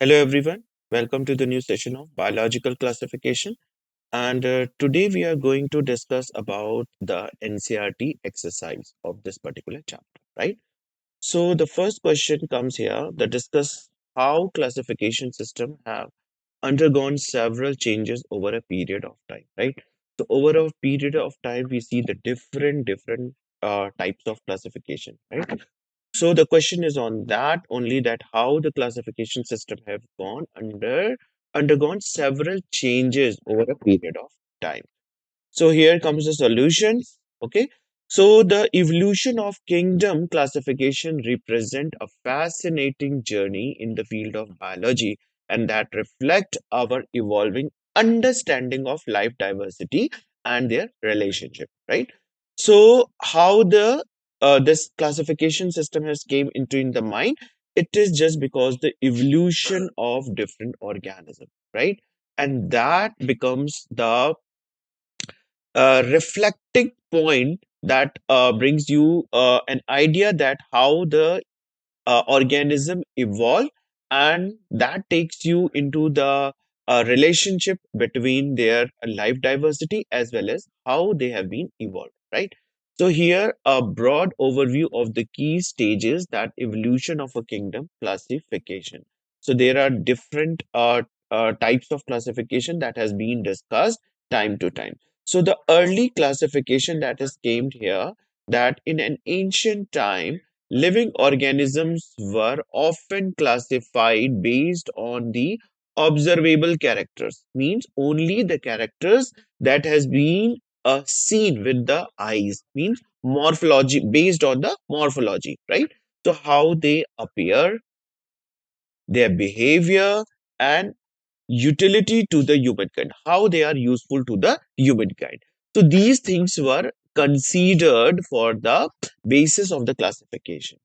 Hello, everyone. Welcome to the new session of biological classification. And today we are going to discuss about the NCERT exercise of this particular chapter, right? So the first question comes here that discuss how classification system have undergone several changes over a period of time, right? So over a period of time, we see the different types of classification, right? So the question is on that only that how the classification system have undergone several changes over a period of time. So here comes the solutions. Okay. So the evolution of kingdom classification represent a fascinating journey in the field of biology and that reflect our evolving understanding of life diversity and their relationship, right? So how the this classification system has came into in the mind, it is just because the evolution of different organisms, right? And that becomes the reflecting point that brings you an idea that how the organism evolve, and that takes you into the relationship between their life diversity as well as how they have been evolved, right? So here a broad overview of the key stages that evolution of a kingdom classification. So there are different types of classification that has been discussed time to time. So the early classification that has came here, that in an ancient time living organisms were often classified based on the observable characters, means only the characters that has been seen with the eyes, means morphology, based on the morphology, right? So how they appear, their behavior, and utility to the humankind, how they are useful to the humankind. So these things were considered for the basis of the classification.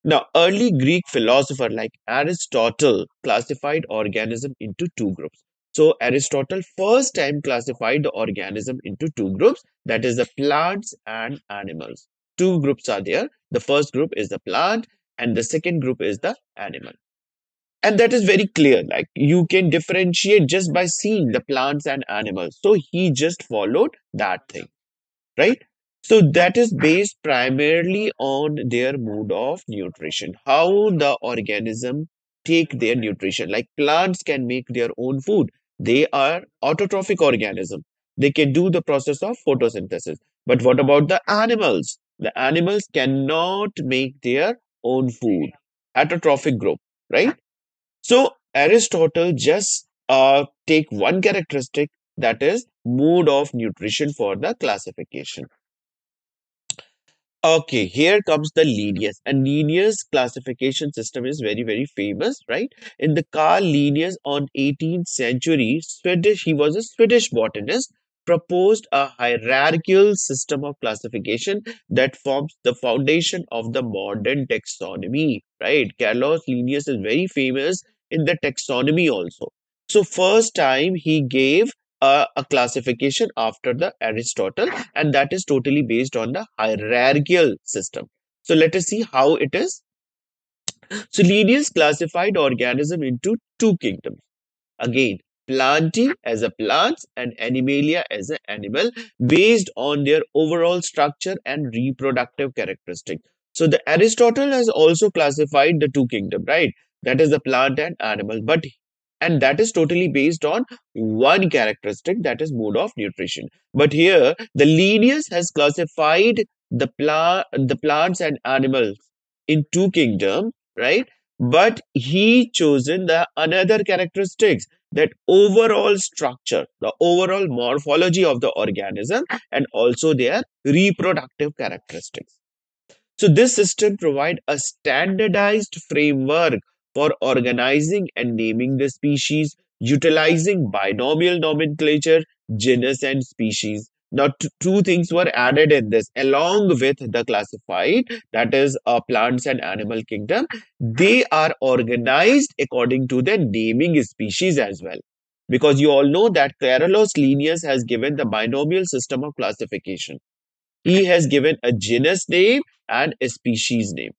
Now, early Greek philosopher like Aristotle classified organism into two groups. So Aristotle first time classified the organism into two groups, that is the plants and animals. Two groups are there. The first group is the plant and the second group is the animal. And that is very clear. Like you can differentiate just by seeing the plants and animals. So he just followed that thing, right? So that is based primarily on their mode of nutrition, how the organism take their nutrition. Like plants can make their own food. They are autotrophic organism. They can do the process of photosynthesis. But what about the animals? The animals cannot make their own food. Autotrophic group, right? So Aristotle just take one characteristic, that is mode of nutrition for the classification. Okay, here comes the Linnaeus. And Linnaeus classification system is very famous, right? In the Carl Linnaeus on 18th century, Swedish, he was a Swedish botanist, proposed a hierarchical system of classification that forms the foundation of the modern taxonomy, right? Carlos Linnaeus is very famous in the taxonomy also. So first time he gave a classification after the Aristotle, and that is totally based on the hierarchical system. So let us see how it is. So Linnaeus classified organism into two kingdoms. Again, Plantae as a plants and Animalia as an animal based on their overall structure and reproductive characteristics. So the Aristotle has also classified the two kingdom, right? That is the plant and animal, but and that is totally based on one characteristic, that is mode of nutrition. But here the Linnaeus has classified the plants and animals in two kingdom, right? But he chosen the another characteristics, that overall structure, the overall morphology of the organism, and also their reproductive characteristics. So this system provide a standardized framework for organizing and naming the species, utilizing binomial nomenclature, genus and species. Now, two things were added in this, along with the classified, that is plants and animal kingdom. They are organized according to the naming species as well. Because you all know that Carolus Linnaeus has given the binomial system of classification. He has given a genus name and a species name.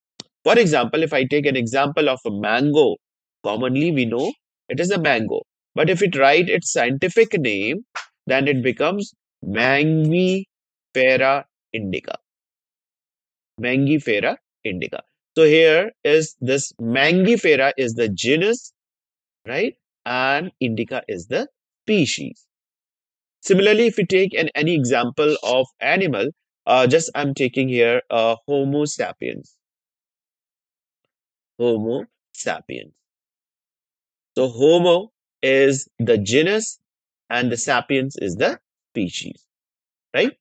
For example, if I take an example of a mango, Commonly, we know it is a mango. But if it write its scientific name, then it becomes Mangifera indica. Mangifera indica. So here is this Mangifera is the genus, right? And indica is the species. Similarly, if we take any example of animal, just I'm taking here Homo sapiens. Homo sapiens. So Homo is the genus and the sapiens is the species, right?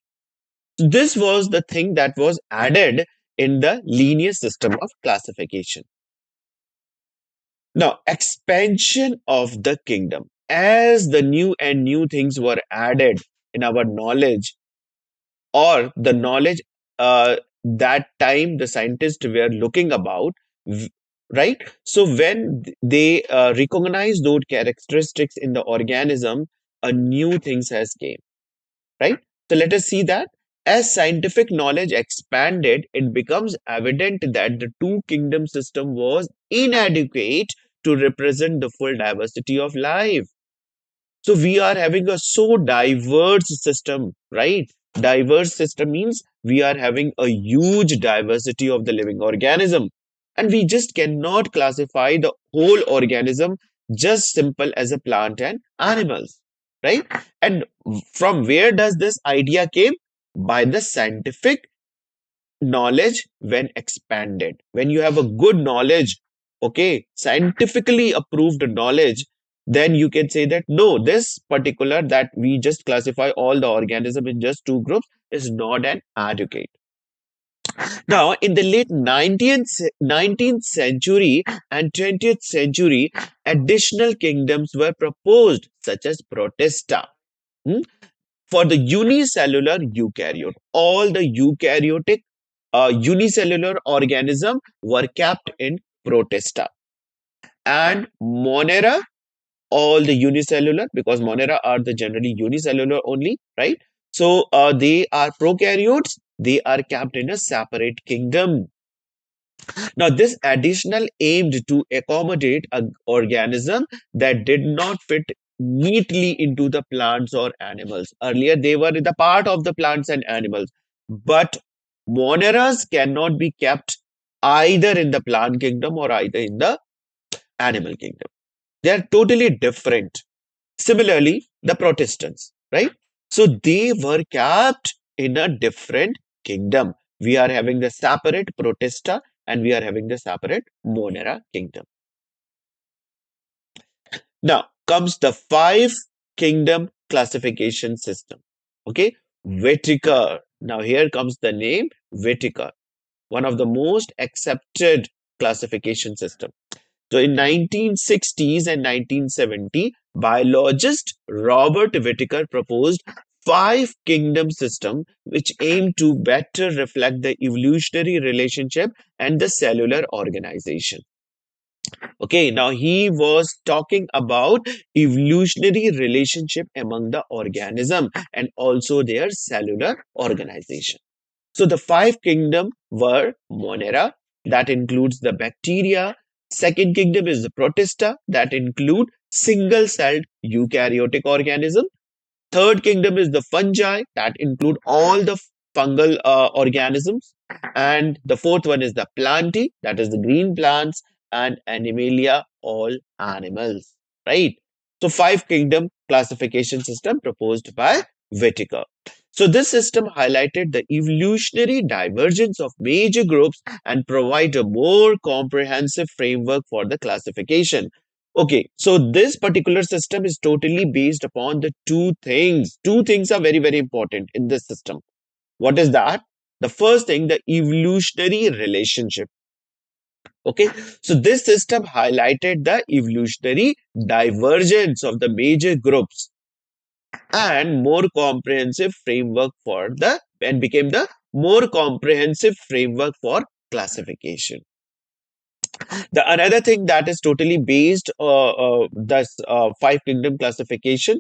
So this was the thing that was added in the linear system of classification. Now, expansion of the kingdom. As the new and new things were added in our knowledge, or the knowledge that time the scientists were looking about, right? So when they recognize those characteristics in the organism, a new things has came, right? So let us see that as scientific knowledge expanded, it becomes evident that the two kingdom system was inadequate to represent the full diversity of life. So we are having a so diverse system, right? Diverse system means we are having a huge diversity of the living organism. And we just cannot classify the whole organism just simple as a plant and animals, right? And from where does this idea came? By the scientific knowledge when expanded. When you have a good knowledge, okay, scientifically approved knowledge, then you can say that no, this particular that we just classify all the organism in just two groups is not an adequate. Now, in the late 19th century and 20th century, additional kingdoms were proposed, such as Protista. Hmm? For the unicellular eukaryote. All the eukaryotic unicellular organism were kept in Protista. And Monera, all the unicellular, because Monera are the generally unicellular only, right? So they are prokaryotes, they are kept in a separate kingdom. Now, this additional aimed to accommodate an organism that did not fit neatly into the plants or animals. Earlier, they were the part of the plants and animals, but moneras cannot be kept either in the plant kingdom or either in the animal kingdom. They are totally different. Similarly, the Protestants, right? So they were kept in a different kingdom. We are having the separate Protesta and we are having the separate Monera kingdom. Now comes the five kingdom classification system. Okay, Whitaker. Now here comes the name Whitaker, one of the most accepted classification system. So in 1960s and 1970, biologist Robert Whitaker proposed five kingdom system which aim to better reflect the evolutionary relationship and the cellular organization. Okay, now he was talking about evolutionary relationship among the organism and also their cellular organization. So the five kingdom were Monera, that includes the bacteria. Second kingdom is the Protista, that include single-celled eukaryotic organism. Third kingdom is the fungi, that include all the fungal organisms. And the fourth one is the plantae, that is the green plants, and animalia, all animals, right? So five kingdom classification system proposed by Whitaker. So this system highlighted the evolutionary divergence of major groups and provide a more comprehensive framework for the classification. Okay, so this particular system is totally based upon the two things. Two things are very, very important in this system. What is that? The first thing, the evolutionary relationship. Okay, so this system highlighted the evolutionary divergence of the major groups and more comprehensive framework for the and became the more comprehensive framework for classification. The another thing that is totally based this five kingdom classification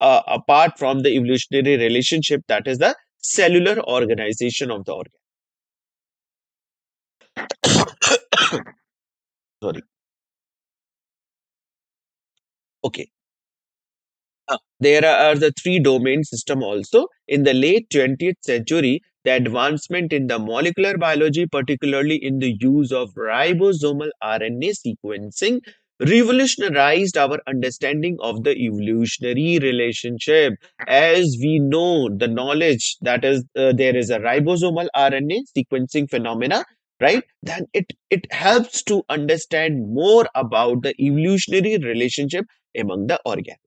apart from the evolutionary relationship, that is the cellular organization of the organ. Sorry. Okay. There are the three domain system also. In the late 20th century, the advancement in the molecular biology, particularly in the use of ribosomal RNA sequencing, revolutionized our understanding of the evolutionary relationship. As we know, the knowledge that is there is a ribosomal RNA sequencing phenomena, right? Then it helps to understand more about the evolutionary relationship among the organs.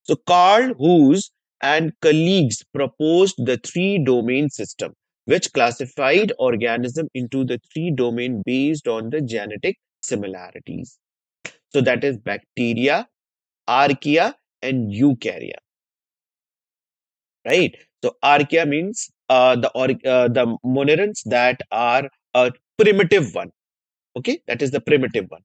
So Carl Hoos and colleagues proposed the three-domain system, which classified organism into the three domain based on the genetic similarities. So that is bacteria, archaea, and eukarya, right? So archaea means the monerans that are a primitive one. Okay, that is the primitive one.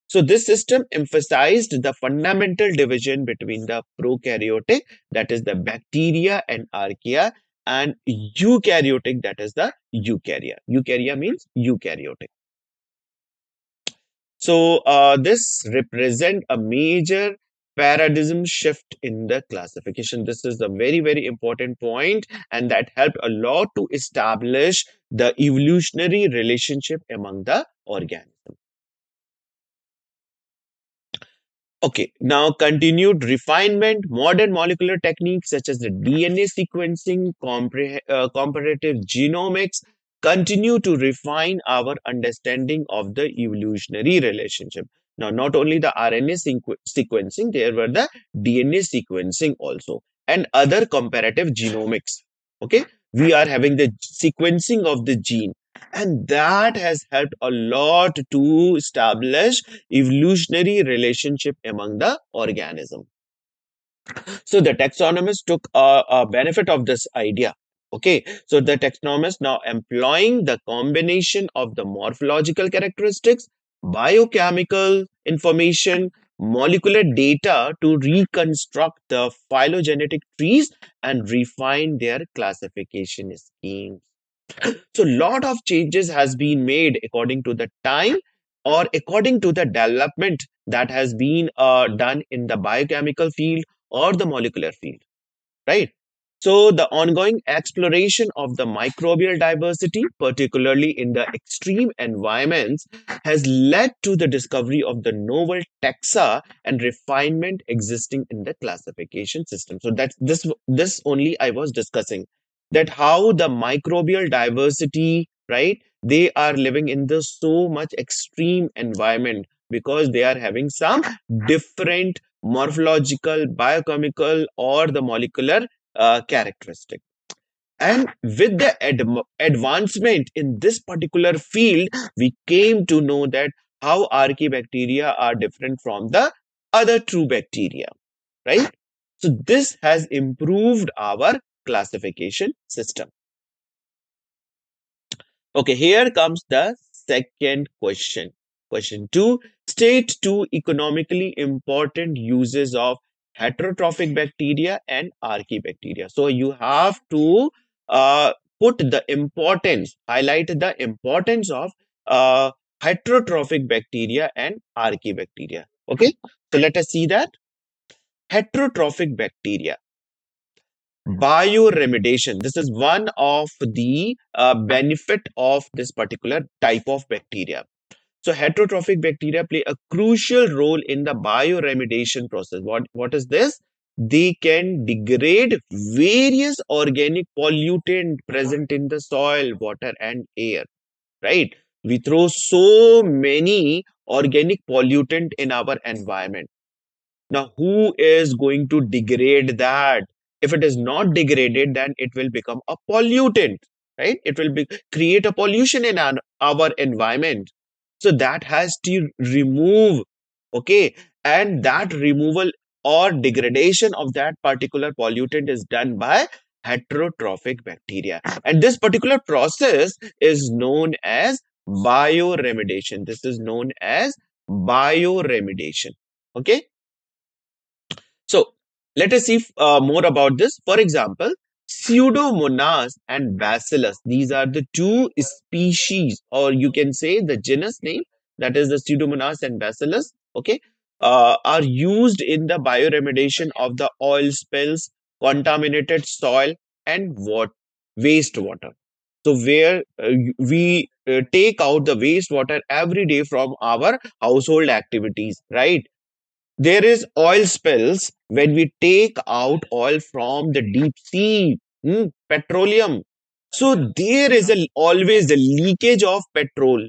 So this system emphasized the fundamental division between the prokaryotic, that is the bacteria and archaea, and eukaryotic, that is the eukarya. Eukarya means eukaryotic. So this represent a major paradigm shift in the classification. This is a very, very important point, and that helped a lot to establish the evolutionary relationship among the organisms. Okay, now continued refinement, modern molecular techniques such as the DNA sequencing, comparative genomics continue to refine our understanding of the evolutionary relationship. Now, not only the RNA sequencing, there were the DNA sequencing also, and other comparative genomics. Okay, we are having the sequencing of the gene, and that has helped a lot to establish evolutionary relationship among the organism. So the taxonomists took a benefit of this idea. Okay, so the taxonomists now employing the combination of the morphological characteristics, biochemical information, molecular data to reconstruct the phylogenetic trees and refine their classification schemes. So lot of changes has been made according to the time or according to the development that has been done in the biochemical field or the molecular field, right? So the ongoing exploration of the microbial diversity, particularly in the extreme environments, has led to the discovery of the novel taxa and refinement existing in the classification system. So that's this only I was discussing, that how the microbial diversity, right? They are living in the so much extreme environment because they are having some different morphological, biochemical, or the molecular characteristic. And with the advancement in this particular field, we came to know that how archaebacteria are different from the other true bacteria, right? So this has improved our classification system. Okay, here comes the second question. Question 2. State two economically important uses of heterotrophic bacteria and archaebacteria. So you have to uh, put the importance, highlight the importance of uh, heterotrophic bacteria and archaebacteria. Okay, so let us see that. Heterotrophic bacteria. Bioremediation. This is one of the benefit of this particular type of bacteria. So heterotrophic bacteria play a crucial role in the bioremediation process. What is this? They can degrade various organic pollutant present in the soil, water, and air. Right? We throw so many organic pollutant in our environment. Now, who is going to degrade that? If it is not degraded, then it will become a pollutant, right? It will create a pollution in our environment. So that has to remove, okay? And that removal or degradation of that particular pollutant is done by heterotrophic bacteria. And this particular process is known as bioremediation. This is known as bioremediation. Okay. So let us see more about this. For example, Pseudomonas and Bacillus. These are the two species, or you can say the genus name, that is the Pseudomonas and Bacillus. Okay. are used in the bioremediation of the oil spills, contaminated soil, and wastewater. So, where we take out the wastewater every day from our household activities, right? There is oil spills when we take out oil from the deep sea, petroleum. So there is always the leakage of petrol.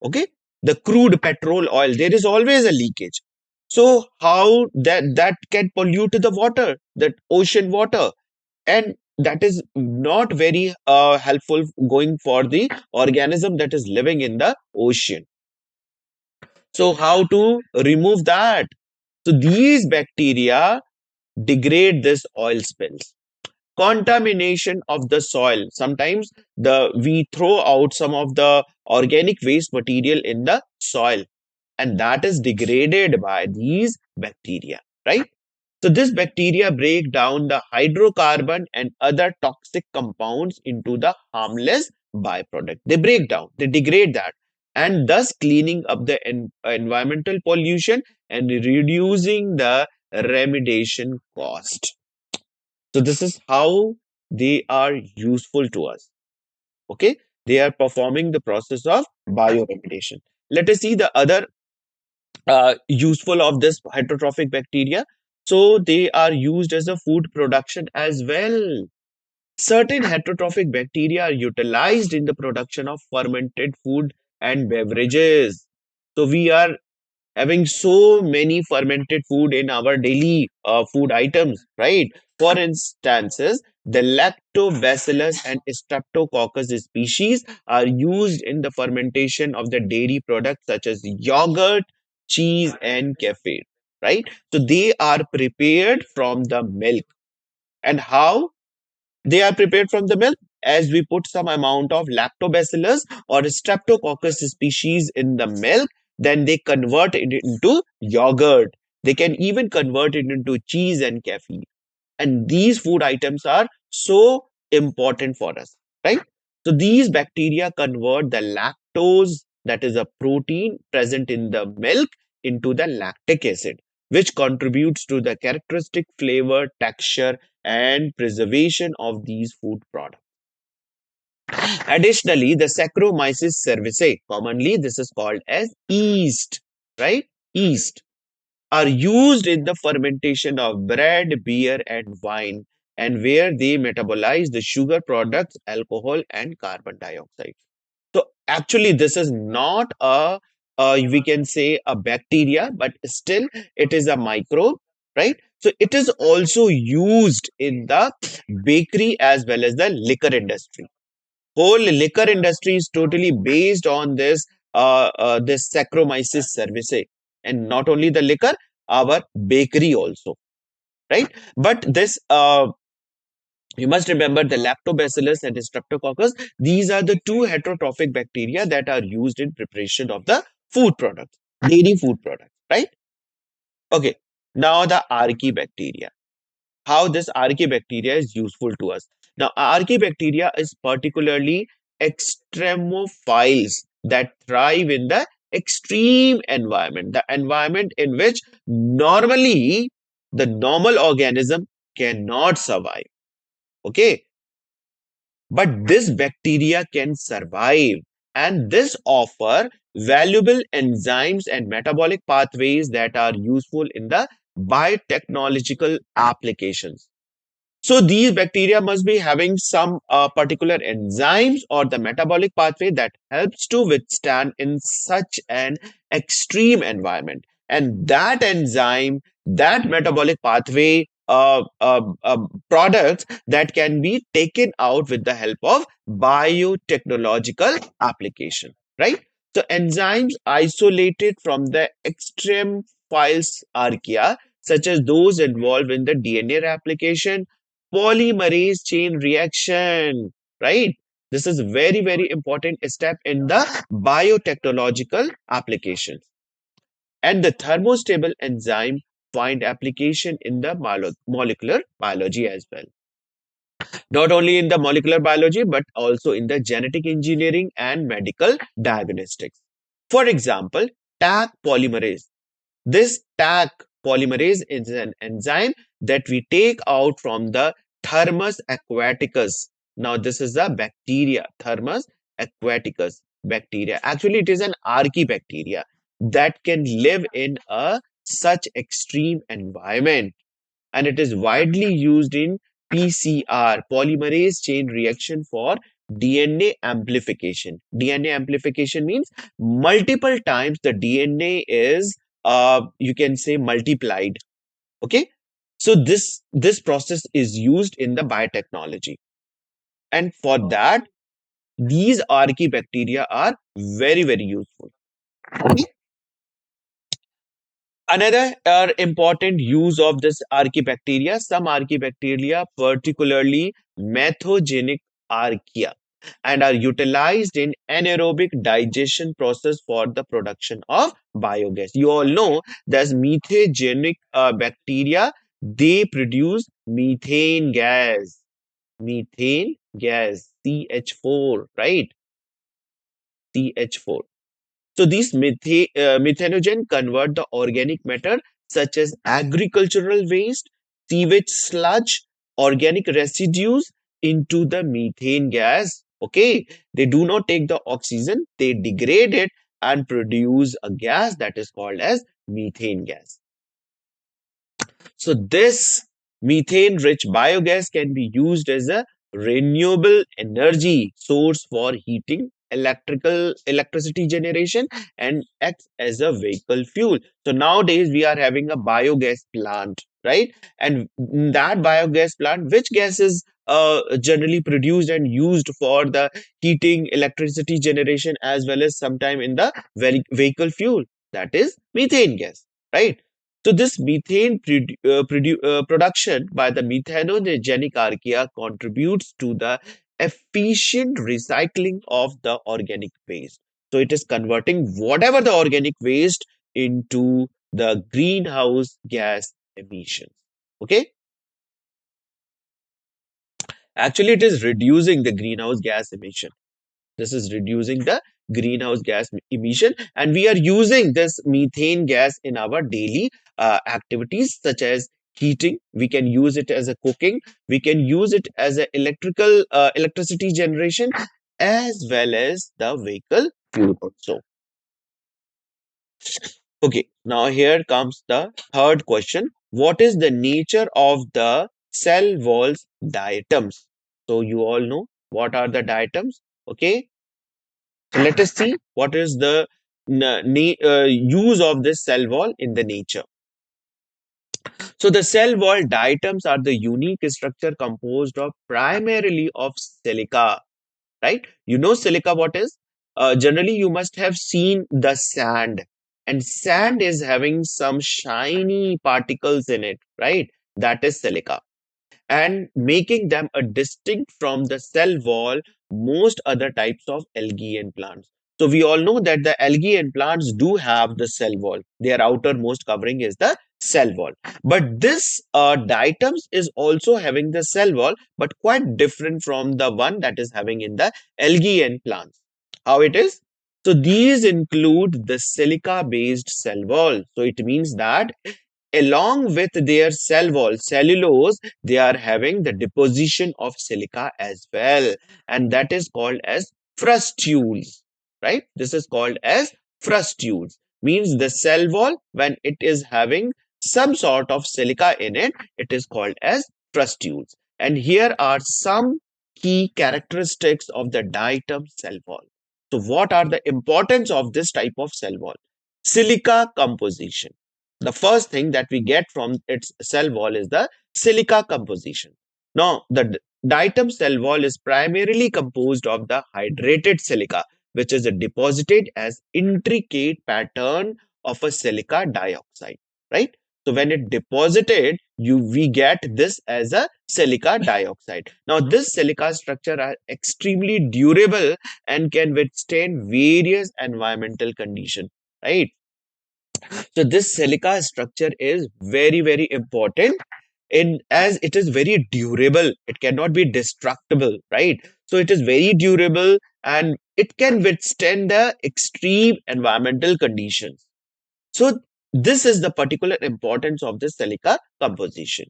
Okay, the crude petrol oil. There is always a leakage. So how that can pollute the water, that ocean water, and that is not very helpful going for the organism that is living in the ocean. So how to remove that? So these bacteria degrade this oil spills. Contamination of the soil. Sometimes we throw out some of the organic waste material in the soil, and that is degraded by these bacteria, right? So this bacteria break down the hydrocarbon and other toxic compounds into the harmless byproduct. They break down, they degrade that, and thus cleaning up the environmental pollution and reducing the remediation cost. So this is how they are useful to us. Okay, they are performing the process of bioremediation. Let us see the other useful of this heterotrophic bacteria. So they are used as a food production as well. Certain heterotrophic bacteria are utilized in the production of fermented food and beverages. So we are having so many fermented food in our daily food items, right? For instances, the lactobacillus and streptococcus species are used in the fermentation of the dairy products such as yogurt, cheese, and kefir, right? So they are prepared from the milk. And how they are prepared from the milk? As we put some amount of lactobacillus or streptococcus species in the milk, then they convert it into yogurt. They can even convert it into cheese and kefir. And these food items are so important for us, right? So these bacteria convert the lactose, that is a protein present in the milk, into the lactic acid, which contributes to the characteristic flavor, texture, and preservation of these food products. Additionally, the Saccharomyces cerevisiae, commonly this is called as yeast, right? Yeast are used in the fermentation of bread, beer, and wine, and where they metabolize the sugar products, alcohol, and carbon dioxide. So actually, this is not we can say a bacteria, but still it is a microbe, right? So it is also used in the bakery as well as the liquor industry. Whole liquor industry is totally based on this Saccharomyces cerevisiae, and not only the liquor, our bakery also, right? But this you must remember the lactobacillus and the streptococcus. These are the two heterotrophic bacteria that are used in preparation of the food products, dairy food products, right? Okay. Now the archaebacteria. How this archaebacteria is useful to us. Now, archaebacteria is particularly extremophiles that thrive in the extreme environment, the environment in which normally the normal organism cannot survive. Okay, but this bacteria can survive, and this offer valuable enzymes and metabolic pathways that are useful in the biotechnological applications. So these bacteria must be having some particular enzymes or the metabolic pathway that helps to withstand in such an extreme environment. And that enzyme, that metabolic pathway products that can be taken out with the help of biotechnological application, right? So enzymes isolated from the extreme files archaea, such as those involved in the DNA replication, polymerase chain reaction, right? This is very, very important step in the biotechnological applications. And the thermostable enzyme find application in the molecular biology as well. Not only in the molecular biology, but also in the genetic engineering and medical diagnostics. For example, Taq polymerase. This Taq polymerase is an enzyme that we take out from the Thermus aquaticus. Now, this is a bacteria, Thermus aquaticus bacteria. Actually, it is an archaebacteria that can live in a such extreme environment, and it is widely used in PCR, polymerase chain reaction, for DNA amplification. DNA amplification means multiple times the DNA is, you can say, multiplied. Okay, so this process is used in the biotechnology, and for that, these archaebacteria are very useful. Okay. Another important use of this archaebacteria, some archaebacteria, particularly methogenic archaea, and are utilized in anaerobic digestion process for the production of biogas. You all know there's methogenic bacteria. They produce methane gas. Methane gas, CH4, right? CH4. So these methanogen convert the organic matter such as agricultural waste, sewage sludge, organic residues into the methane gas. Okay, they do not take the oxygen, they degrade it and produce a gas that is called as methane gas. So this methane-rich biogas can be used as a renewable energy source for heating, electricity generation, and acts as a vehicle fuel. So nowadays we are having a biogas plant, right? And in that biogas plant, which gas is generally produced and used for the heating, electricity generation, as well as sometime in the vehicle fuel? That is methane gas, right? So this methane production by the methanogenic archaea contributes to the efficient recycling of the organic waste. So it is converting whatever the organic waste into the greenhouse gas emissions. Okay. Actually, it is reducing the greenhouse gas emission. This is reducing the greenhouse gas emission, and we are using this methane gas in our daily activities such as heating. We can use it as a cooking. We can use it as a electricity generation, as well as the vehicle fuel also. Okay, now here comes the third question. What is the nature of the cell walls diatoms? So you all know what are the diatoms. Okay, so let us see what is the use of this cell wall in the nature. So the cell wall diatoms are the unique structure composed of primarily of silica, right? You know silica what is? Generally, you must have seen the sand, and sand is having some shiny particles in it, right? That is silica, and making them a distinct from the cell wall most other types of algae and plants. So we all know that the algae and plants do have the cell wall. Their outermost covering is the cell wall. But this diatoms is also having the cell wall, but quite different from the one that is having in the algae and plants. How it is? So these include the silica-based cell wall. So it means that along with their cell wall cellulose, they are having the deposition of silica as well, and that is called as frustules, right? This is called as frustules, means the cell wall, when it is having some sort of silica in it, it is called as frustules. And here are some key characteristics of the diatom cell wall. So what are the importance of this type of cell wall? Silica composition. The first thing that we get from its cell wall is the silica composition. Now, the diatom cell wall is primarily composed of the hydrated silica, which is deposited as intricate pattern of a silica dioxide, right? So when it deposited, we get this as a silica dioxide. Now, this silica structure are extremely durable and can withstand various environmental conditions, right? So this silica structure is very important in as it is very durable. It cannot be destructible, right? So it is very durable and it can withstand the extreme environmental conditions. So This is the particular importance of the silica composition.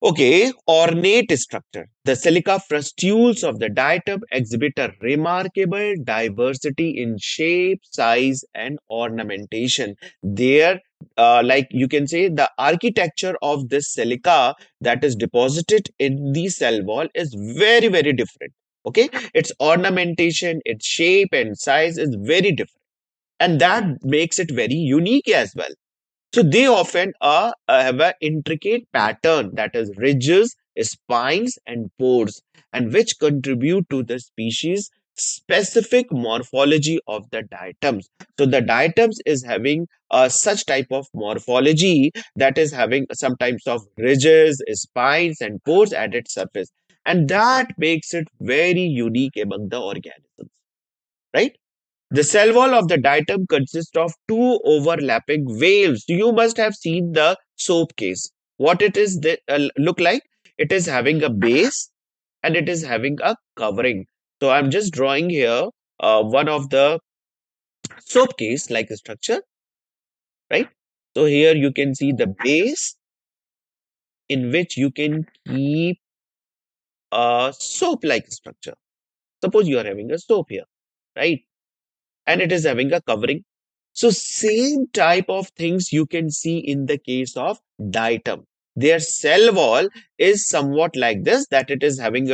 Okay, ornate structure. The silica frustules of the diatom exhibit a remarkable diversity in shape, size, and ornamentation. There, like you can say, the architecture of this silica that is deposited in the cell wall is very, very different. Okay, its ornamentation, its shape, and size is very different, and that makes it very unique as well. So they often have an intricate pattern that is ridges, spines, and pores, and which contribute to the species specific morphology of the diatoms. So the diatoms is having such type of morphology that is having some types of ridges, spines, and pores at its surface, and that makes it very unique among the organisms, right? The cell wall of the diatom consists of two overlapping valves. You must have seen the soap case. What it is look like? It is having a base and it is having a covering. So I'm just drawing here one of the soap case like a structure, right? So here you can see the base in which you can keep a soap like structure. Suppose you are having a soap here, right? And it is having a covering. So same type of things you can see in the case of diatom. Their cell wall is somewhat like this, that it is having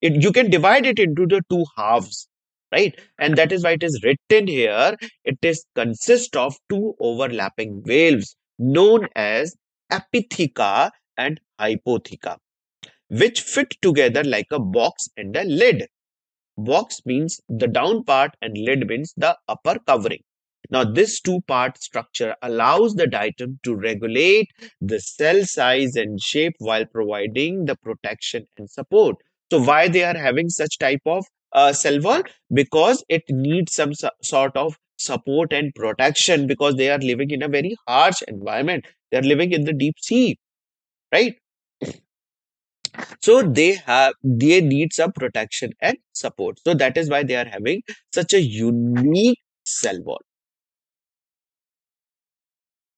you can divide it into the two halves, right? And that is why it is written here. It is consist of two overlapping valves known as epitheca and hypotheca, which fit together like a box and a lid. Box means the down part and lid means the upper covering. Now, this two-part structure allows the diatom to regulate the cell size and shape while providing the protection and support. So, why they are having such type of cell wall? Because it needs some sort of support and protection because they are living in a very harsh environment. They are living in the deep sea, right? So they need some protection and support. So that is why they are having such a unique cell wall.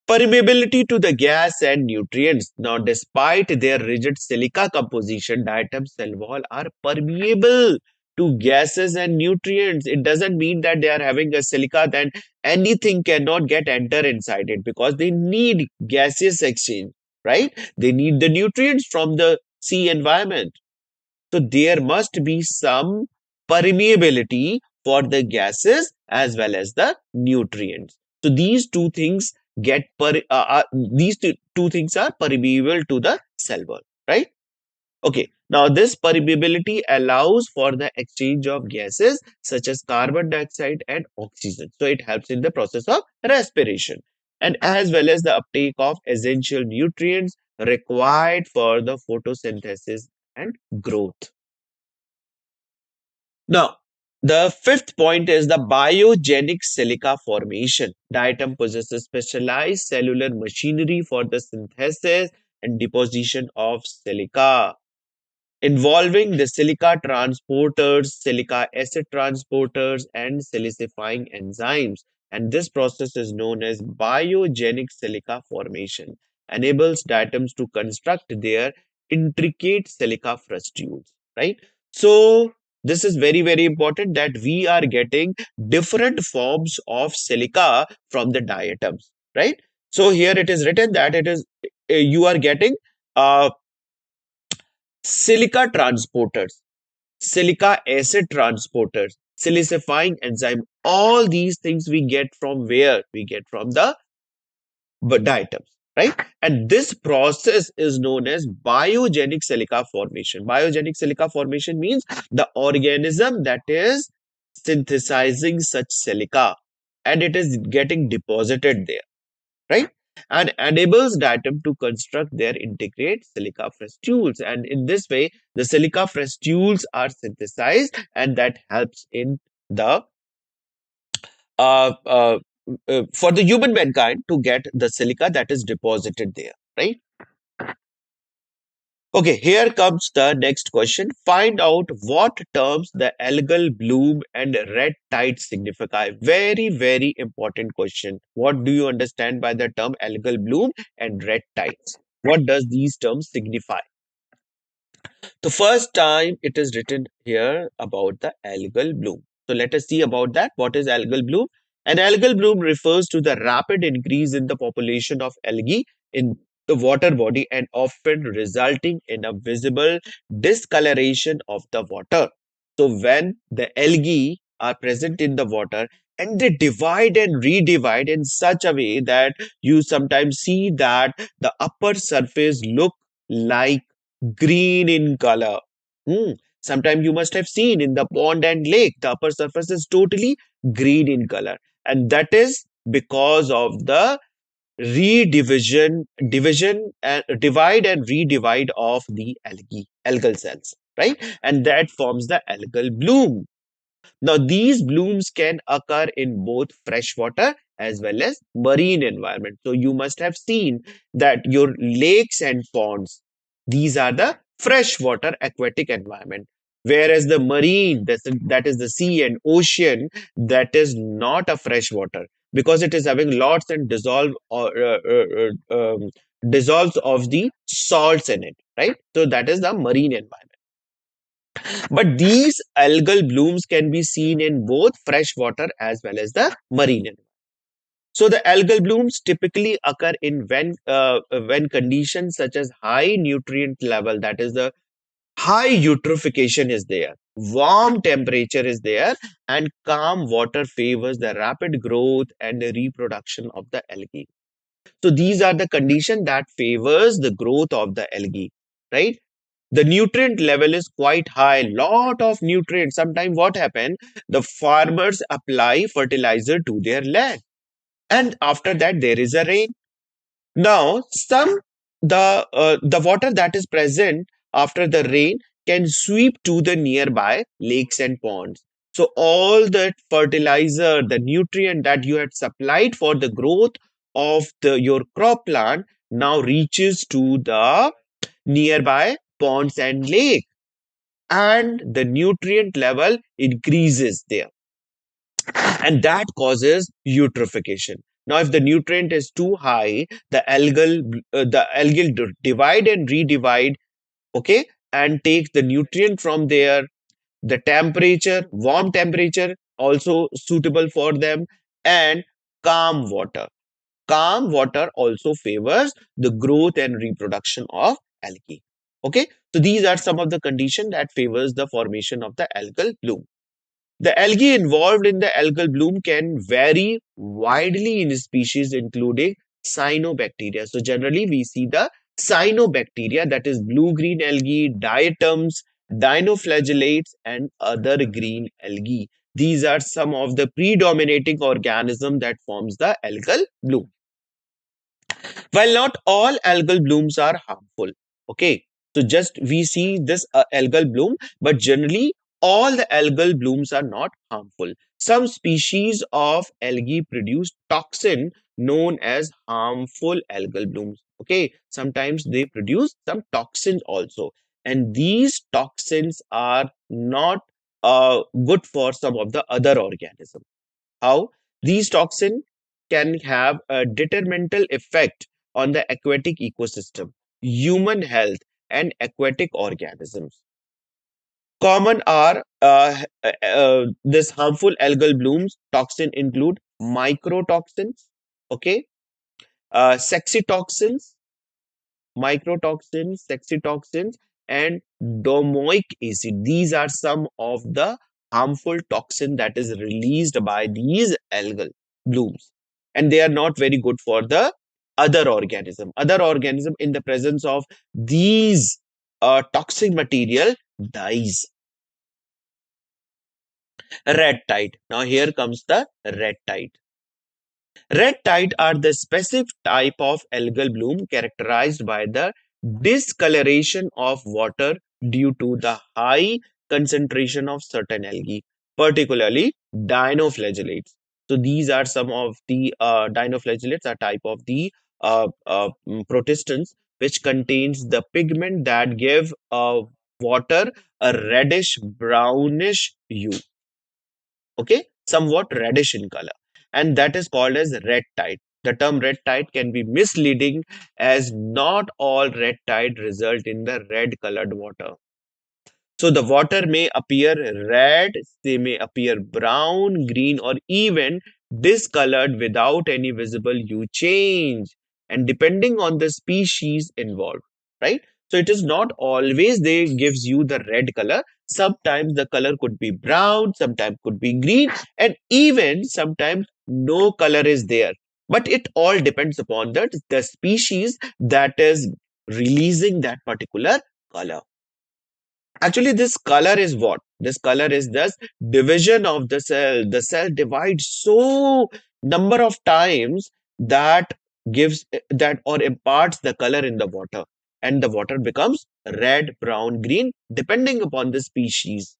Permeability to the gas and nutrients. Now, despite their rigid silica composition, diatom cell wall are permeable to gases and nutrients. It doesn't mean that they are having a silica, then anything cannot get enter inside it because they need gaseous exchange, right? They need the nutrients from the sea environment. So there must be some permeability for the gases as well as the nutrients. So these two things get these two things are permeable to the cell wall, right? Okay. Now this permeability allows for the exchange of gases such as carbon dioxide and oxygen. So it helps in the process of respiration and as well as the uptake of essential nutrients required for the photosynthesis and growth. Now, the fifth point is the biogenic silica formation. Diatom possesses specialized cellular machinery for the synthesis and deposition of silica, involving the silica transporters, silica acid transporters, and silicifying enzymes. And this process is known as biogenic silica formation, enables diatoms to construct their intricate silica frustules, right? So, this is very, very important that we are getting different forms of silica from the diatoms, right? So, here it is written that it is you are getting uh, silica transporters, silica acid transporters, silicifying enzyme. All these things we get from where? We get from the diatoms, right? And this process is known as biogenic silica formation. Biogenic silica formation means the organism that is synthesizing such silica and it is getting deposited there, right? And enables datum to construct their integrate silica frustules. And in this way, the silica frustules are synthesized, and that helps in the uh, uh, for the human mankind to get the silica that is deposited there, right? Okay, here comes the next question. Find out what terms the algal bloom and red tide signify. Very, very important question. What do you understand by the term algal bloom and red tides? What does these terms signify? The first time it is written here about the algal bloom. So let us see about that. What is algal bloom? An algal bloom refers to the rapid increase in the population of algae in the water body and often resulting in a visible discoloration of the water. So when the algae are present in the water and they divide and redivide in such a way that you sometimes see that the upper surface look like green in color. Hmm. Sometimes you must have seen in the pond and lake, the upper surface is totally green in color. And that is because of the division and divide and redivide of the algal cells, right? And that forms the algal bloom. Now, these blooms can occur in both freshwater as well as marine environment. So you must have seen that your lakes and ponds, these are the freshwater aquatic environment. Whereas the marine, that is the sea and ocean, that is not a freshwater because it is having lots and dissolves of the salts in it, right? So that is the marine environment. But these algal blooms can be seen in both freshwater as well as the marine environment. So the algal blooms typically occur in when conditions such as high nutrient level, that is the high eutrophication is there, warm temperature is there, and calm water favors the rapid growth and the reproduction of the algae. So these are the condition that favors the growth of the algae, right? The nutrient level is quite high, lot of nutrients. Sometimes what happen, the farmers apply fertilizer to their land and after that there is a rain. Now the water that is present after the rain can sweep to the nearby lakes and ponds. So all the fertilizer, the nutrient that you had supplied for the growth of your crop plant now reaches to the nearby ponds and lake, and the nutrient level increases there, and that causes eutrophication. Now if the nutrient is too high, the algal divide and redivide, okay, and take the nutrient from there. The temperature, warm temperature also suitable for them, and calm water. Calm water also favors the growth and reproduction of algae. Okay, so these are some of the conditions that favors the formation of the algal bloom. The algae involved in the algal bloom can vary widely in species, including cyanobacteria. So generally, we see the cyanobacteria, that is blue-green algae, diatoms, dinoflagellates, and other green algae. These are some of the predominating organism that forms the algal bloom. While not all algal blooms are harmful, okay, so just we see this algal bloom, but generally all the algal blooms are not harmful. Some species of algae produce toxin known as harmful algal blooms. Okay, sometimes they produce some toxins also, and these toxins are not good for some of the other organisms. How? These toxins can have a detrimental effect on the aquatic ecosystem, human health, and aquatic organisms. Common are this harmful algal blooms. Toxin include microtoxins, okay, sexitoxins, microtoxins, sexitoxins, and domoic acid. These are some of the harmful toxin that is released by these algal blooms. And they are not very good for the other organism. Other organism in the presence of these toxic material dies. Red tide. Now here comes the red tide. Red tide are the specific type of algal bloom characterized by the discoloration of water due to the high concentration of certain algae, particularly dinoflagellates. So these are some of the dinoflagellates, are type of the protistans which contains the pigment that give water a reddish brownish hue. Okay, somewhat reddish in color, and that is called as red tide. The term red tide can be misleading, as not all red tide result in the red colored water. So the water may appear red, they may appear brown, green, or even discolored without any visible hue change, and depending on the species involved, right? So it is not always they gives you the red color. Sometimes the color could be brown, sometimes could be green, and even sometimes no color is there. But it all depends upon the species that is releasing that particular color. Actually, this color is what? This color is this division of the cell. The cell divides so number of times that gives that or imparts the color in the water. And the water becomes red, brown, green, depending upon the species.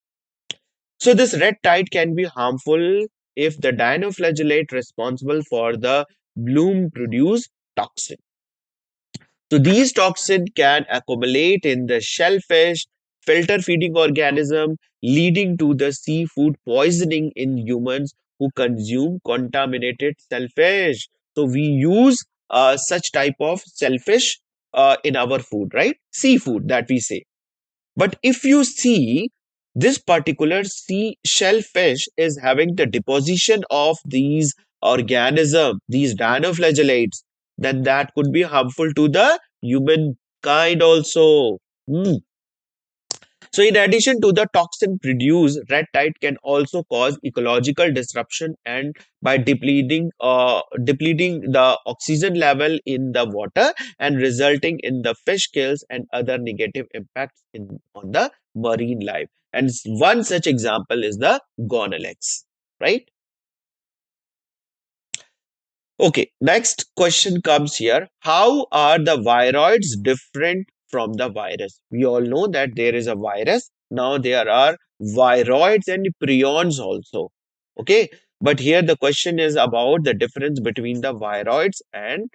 So this red tide can be harmful if the dinoflagellate responsible for the bloom produce toxin. So these toxins can accumulate in the shellfish, filter feeding organism, leading to the seafood poisoning in humans who consume contaminated shellfish. So we use such type of shellfish in our food, right? Seafood that we say. But if you see this particular sea shellfish is having the deposition of these organisms, these dinoflagellates, then that could be harmful to the humankind also. Hmm. So, in addition to the toxin produced, red tide can also cause ecological disruption and by depleting the oxygen level in the water and resulting in the fish kills and other negative impacts on the marine life. And one such example is the gonalex, right? Okay, next question comes here. How are the viroids different from the virus? We all know that there is a virus. Now there are viroids and prions also. Okay, but here the question is about the difference between the viroids and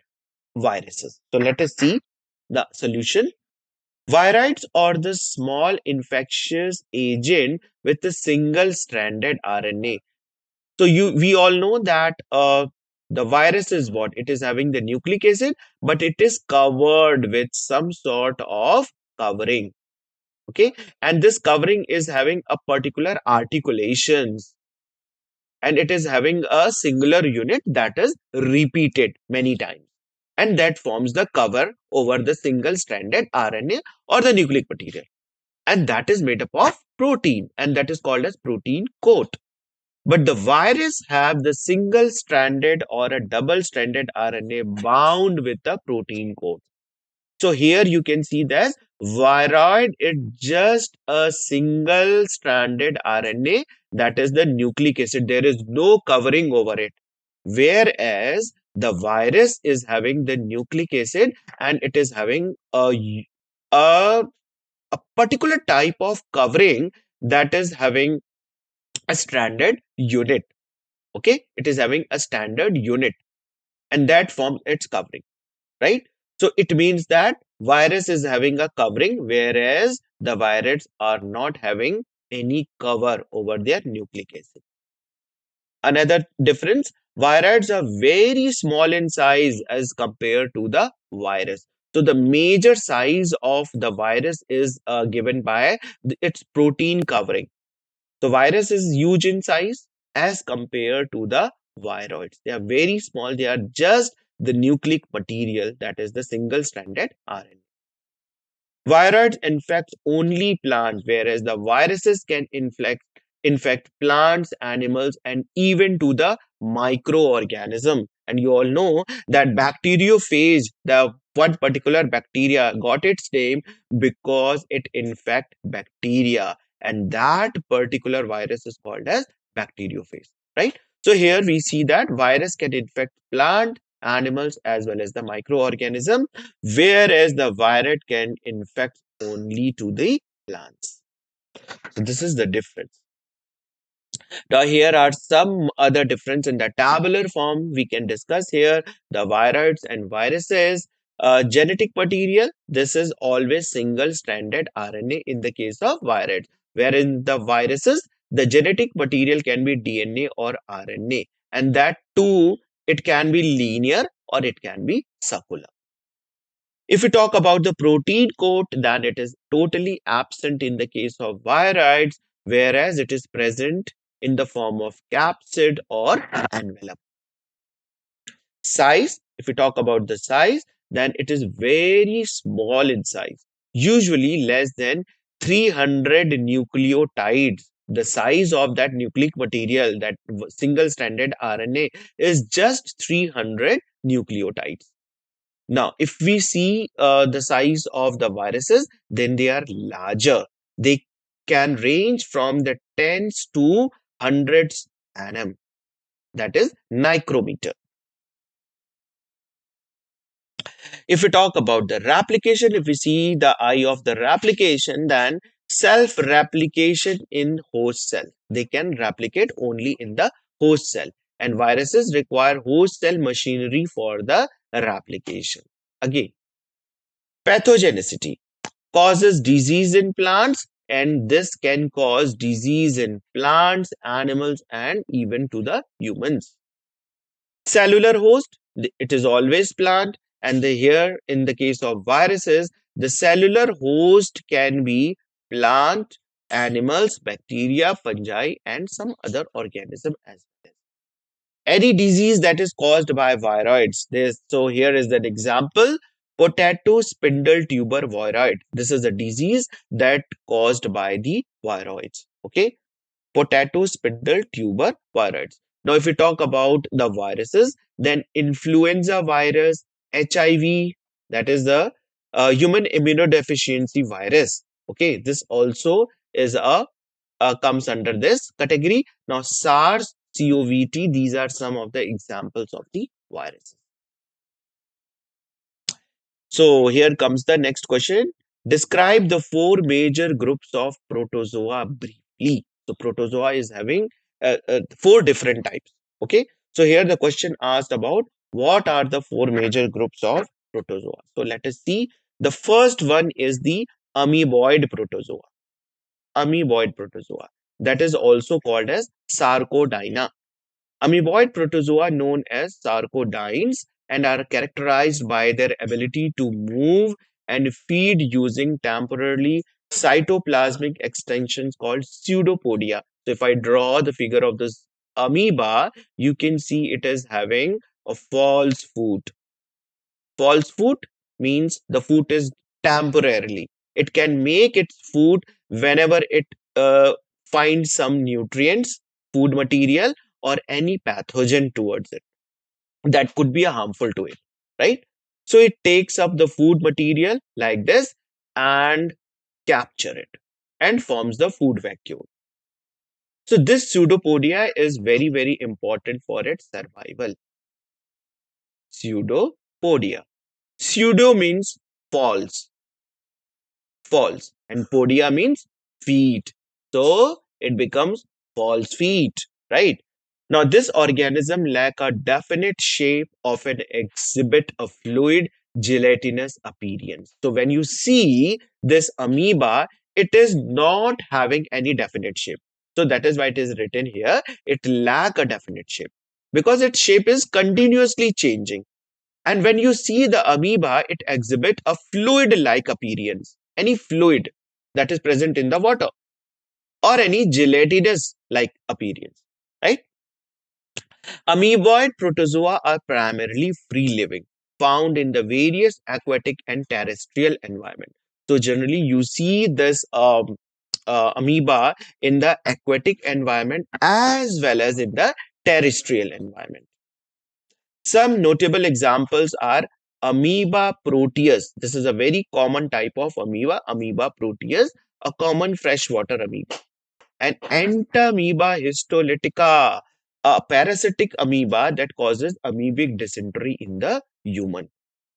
viruses. So let us see the solution. Viroids are the small infectious agent with a single stranded RNA. So we all know that the virus is what? It is having the nucleic acid, but it is covered with some sort of covering. Okay. And this covering is having a particular articulations, and it is having a singular unit that is repeated many times. And that forms the cover over the single stranded RNA or the nucleic material. And that is made up of protein, and that is called as protein coat. But the virus have the single-stranded or a double-stranded RNA bound with the protein coat. So here you can see that viroid is just a single-stranded RNA, that is the nucleic acid. There is no covering over it. Whereas the virus is having the nucleic acid and it is having a, a particular type of covering that is having a stranded unit. Okay, it is having a standard unit, and that forms its covering, right? So it means that virus is having a covering, whereas the viruses are not having any cover over their nucleic acid. Another difference, viroids are very small in size as compared to the virus. So the major size of the virus is given by its protein covering. The virus is huge in size as compared to the viroids. They are very small. They are just the nucleic material, that is the single-stranded RNA. Viroids infect only plants, whereas the viruses can infect plants, animals, and even to the microorganism. And you all know that bacteriophage, the one particular bacteria got its name because it infect bacteria, and that particular virus is called as bacteriophage, right? So here we see that virus can infect plant, animals, as well as the microorganism, whereas the virus can infect only to the plants. So this is the difference. Now here are some other difference in the tabular form we can discuss here, the viroids and viruses. genetic material, this is always single-stranded RNA in the case of viruses, wherein the viruses, the genetic material can be DNA or RNA, and that too, it can be linear or it can be circular. If we talk about the protein coat, then it is totally absent in the case of viroids, whereas it is present in the form of capsid or envelope. Size, if we talk about the size, then it is very small in size, usually less than 300 nucleotides. The size of that nucleic material, that single stranded RNA, is just 300 nucleotides. Now, if we see the size of the viruses, then they are larger. They can range from the tens to hundreds nm, that is micrometer. If we talk about the replication, if we see the eye of the replication, then self-replication in host cell. They can replicate only in the host cell. And viruses require host cell machinery for the replication. Again, pathogenicity causes disease in plants, and this can cause disease in plants, animals, and even to the humans. Cellular host, it is always plant, and here in the case of viruses, the cellular host can be plant, animals, bacteria, fungi, and some other organism as well. Any disease that is caused by viroids. So here is an example: potato spindle tuber viroid. This is a disease that caused by the viroids. Okay, potato spindle tuber viroids. Now, if we talk about the viruses, then influenza virus, HIV, that is the human immunodeficiency virus. Okay, this also is a comes under this category. Now, SARS, CoV-2, these are some of the examples of the viruses. So here comes the next question. Describe the four major groups of protozoa briefly. So protozoa is having four different types. Okay. So here the question asked about what are the four major groups of protozoa. So let us see. The first one is the amoeboid protozoa. Amoeboid protozoa. That is also called as Sarcodina. Amoeboid protozoa known as sarcodines and are characterized by their ability to move and feed using temporarily cytoplasmic extensions called pseudopodia. So if I draw the figure of this amoeba, you can see it is having a false foot. False foot means the foot is temporarily. It can make its food whenever it finds some nutrients, food material, or any pathogen towards it that could be harmful to it, right? So it takes up the food material like this and capture it and forms the food vacuole. So this pseudopodia is very, very important for its survival. Pseudopodia. Pseudo means false, false, and podia means feet. So it becomes false feet, right? Now, this organism lack a definite shape of an exhibit a fluid gelatinous appearance. So when you see this amoeba, it is not having any definite shape. So that is why it is written here. It lack a definite shape because its shape is continuously changing. And when you see the amoeba, it exhibit a fluid-like appearance. Any fluid that is present in the water or any gelatinous-like appearance, right? Amoeboid protozoa are primarily free-living, found in the various aquatic and terrestrial environment. So generally, you see this amoeba in the aquatic environment as well as in the terrestrial environment. Some notable examples are amoeba proteus. This is a very common type of amoeba, amoeba proteus, a common freshwater amoeba. And entamoeba histolytica, a parasitic amoeba that causes amoebic dysentery in the human.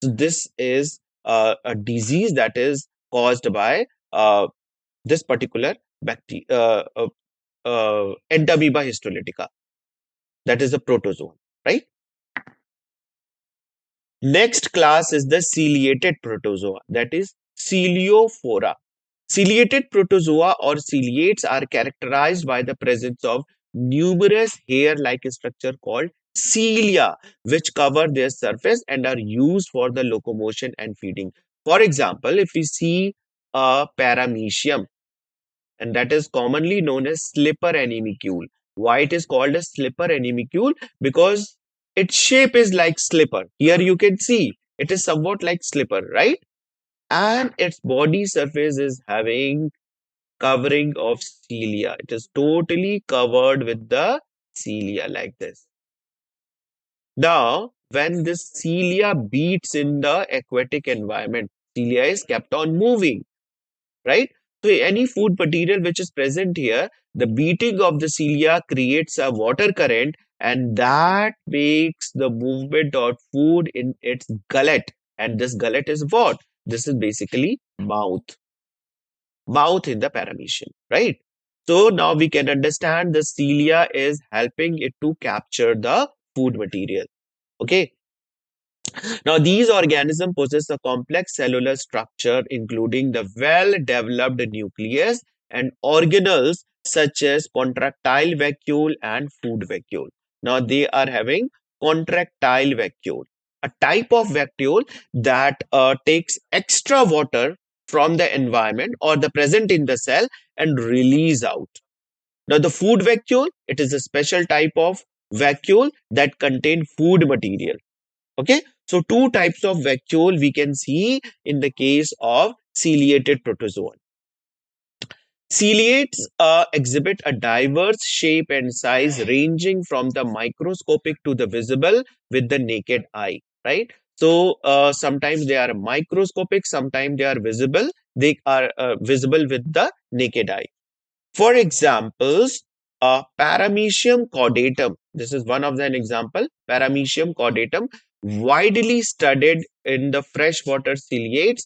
So this is a disease that is caused by this particular bacteria, entamoeba histolytica. That is a protozoan, right? Next class is the ciliated protozoa, that is Celiophora. Ciliated protozoa or ciliates are characterized by the presence of numerous hair-like structure called cilia, which cover their surface and are used for the locomotion and feeding. For example, if we see a paramecium, and that is commonly known as slipper animalcule. Why it is called a slipper animalcule? Because its shape is like slipper. Here you can see it is somewhat like slipper, right? And its body surface is having covering of cilia. It is totally covered with the cilia like this. Now, when this cilia beats in the aquatic environment, cilia is kept on moving, right? So any food material which is present here, the beating of the cilia creates a water current, and that makes the movement of food in its gullet. And this gullet is what? This is basically mouth in the paramecium, right? So now we can understand the cilia is helping it to capture the food material. Okay. Now, these organisms possess a complex cellular structure, including the well-developed nucleus and organelles such as contractile vacuole and food vacuole. Now, they are having contractile vacuole, a type of vacuole that takes extra water from the environment or the present in the cell and release out. Now, the food vacuole, it is a special type of vacuole that contain food material. Okay, so two types of vacuole we can see in the case of ciliated protozoan. Ciliates exhibit a diverse shape and size ranging from the microscopic to the visible with the naked eye, right? So sometimes they are microscopic, sometimes they are visible. They are visible with the naked eye. For examples, Paramecium caudatum. This is one of the example. Paramecium caudatum, widely studied in the freshwater ciliates.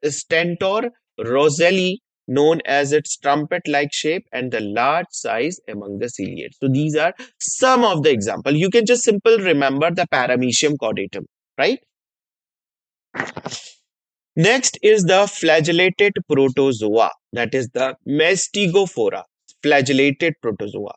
Stentor roselli, known as its trumpet-like shape and the large size among the ciliates. So these are some of the example. You can just simple remember the Paramecium caudatum, right? Next is the flagellated protozoa, that is the Mastigophora, flagellated protozoa.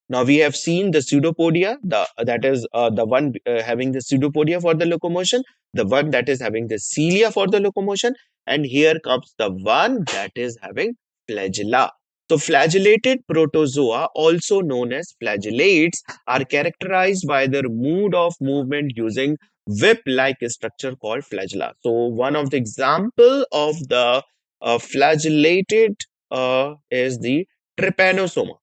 Now we have seen the pseudopodia, that is the one having the pseudopodia for the locomotion, the one that is having the cilia for the locomotion, and here comes the one that is having flagella. So flagellated protozoa, also known as flagellates, are characterized by their mode of movement using whip-like structure called flagella. So one of the example of the flagellated is the trypanosoma.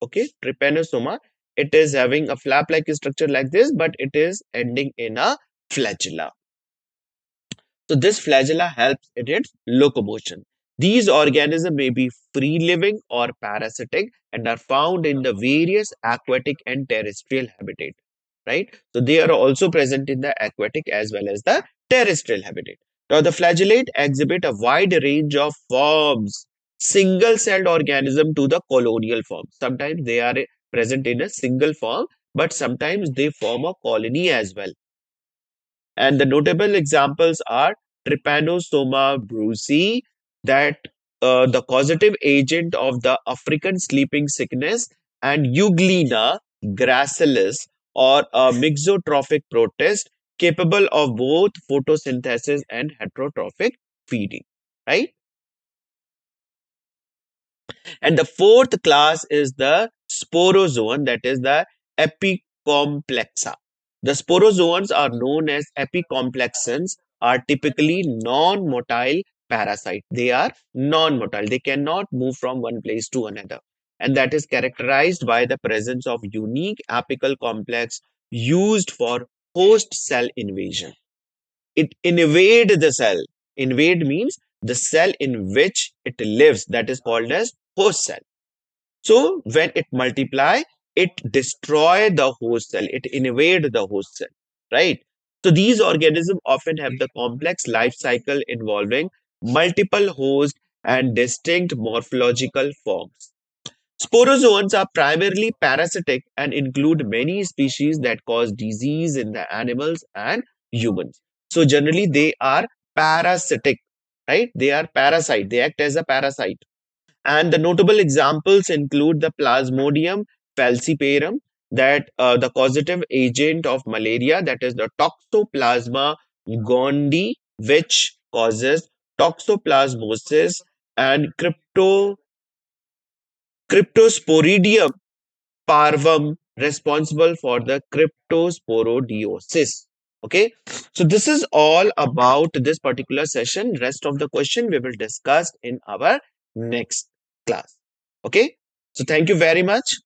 Okay, trypanosoma. It is having a flap-like structure like this, but it is ending in a flagella. So this flagella helps in its locomotion. These organisms may be free-living or parasitic and are found in the various aquatic and terrestrial habitat. Right? So they are also present in the aquatic as well as the terrestrial habitat. Now the flagellate exhibit a wide range of forms, single-celled organism to the colonial form. Sometimes they are present in a single form, but sometimes they form a colony as well. And the notable examples are Trypanosoma brucei, that the causative agent of the African sleeping sickness, and Euglena gracilis, or a mixotrophic protist capable of both photosynthesis and heterotrophic feeding. Right? And the fourth class is the sporozoan, that is the epicomplexa. The sporozoans are known as epicomplexans, are typically non-motile parasites. They are non-motile. They cannot move from one place to another. And that is characterized by the presence of unique apical complex used for host cell invasion. It invade the cell. Invade means the cell in which it lives, that is called as host cell. So when it multiply, it destroy the host cell, it invade the host cell, right? So these organisms often have the complex life cycle involving multiple hosts and distinct morphological forms. Sporozoans are primarily parasitic and include many species that cause disease in the animals and humans. So generally they are parasitic, right? They are parasite. They act as a parasite. And the notable examples include the Plasmodium falciparum, that the causative agent of malaria, that is the Toxoplasma gondii, which causes toxoplasmosis, and Cryptosporidium parvum, responsible for the cryptosporidiosis. Okay, so this is all about this particular session. Rest of the question we will discuss in our next class. Okay, so thank you very much.